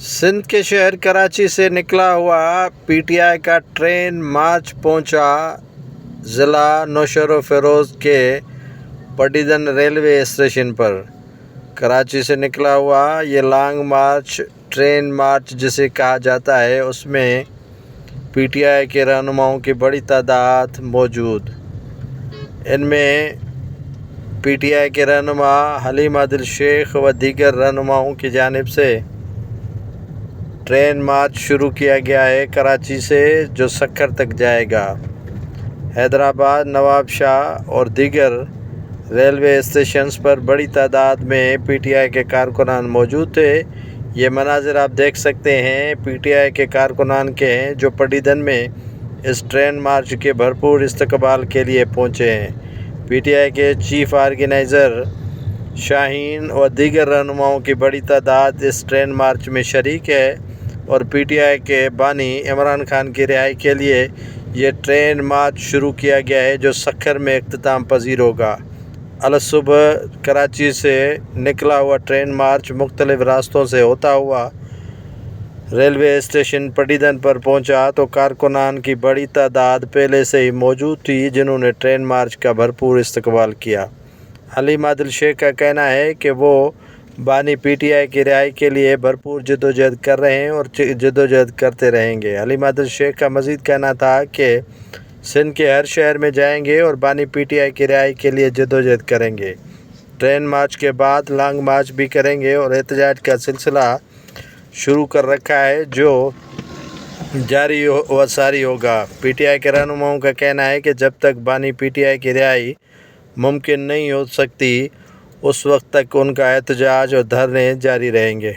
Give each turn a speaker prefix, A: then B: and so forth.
A: सिंध के शहर कराची से निकला हुआ पीटीआई का ट्रेन मार्च पहुंचा ज़िला नौशेरो फ़िरोज़ के पटीदन रेलवे स्टेशन पर। कराची से निकला हुआ ये लॉन्ग मार्च, ट्रेन मार्च जिसे कहा जाता है, उसमें पीटीआई के रहनुमाओं की बड़ी तादाद मौजूद। इनमें पीटीआई के रहनुमा हलीम आदिल शेख व दीगर रहनुमाओं की जानिब से ट्रेन मार्च शुरू किया गया है कराची से, जो सक्खर तक जाएगा। हैदराबाद, नवाब शाह और दीगर रेलवे स्टेशंस पर बड़ी तादाद में पीटीआई के कारकुनान मौजूद थे। ये मनाज़िर आप देख सकते हैं पीटीआई के कारकुनान के हैं जो पटीदन में इस ट्रेन मार्च के भरपूर इस्तकबाल के लिए पहुँचे हैं। पीटीआई के चीफ़ ऑर्गेनाइज़र शाहीन और दीगर रहनुमाओं की बड़ी तादाद इस ट्रेन मार्च में शरीक है और पीटीआई के बानी इमरान खान की रिहाई के लिए ये ट्रेन मार्च शुरू किया गया है, जो सक्खर में इख्तिताम पजीर होगा। अलसुबह कराची से निकला हुआ ट्रेन मार्च मुख्तलिफ रास्तों से होता हुआ रेलवे स्टेशन पटीदन पर पहुंचा तो कारकुनान की बड़ी तादाद पहले से ही मौजूद थी, जिन्होंने ट्रेन मार्च का भरपूर इस्तकबाल किया। हलीम आदिल शेख का कहना है कि वो बानी पीटीआई की रिहाई के लिए भरपूर जदोजहद कर रहे हैं और जदोजहद करते रहेंगे। हलीम आदिल शेख का मज़ीद कहना था कि सिंध के हर शहर में जाएंगे और बानी पीटीआई की रिहाई के लिए जदोजहद करेंगे। ट्रेन मार्च के बाद लॉन्ग मार्च भी करेंगे और एहतजाज का सिलसिला शुरू कर रखा है, जो जारी व सारी होगा। पीटीआई के रहनुमाओं का कहना है कि जब तक बानी पीटीआई की रिहाई मुमकिन नहीं हो सकती, उस वक्त तक उनका एहतजाज और धरने जारी रहेंगे।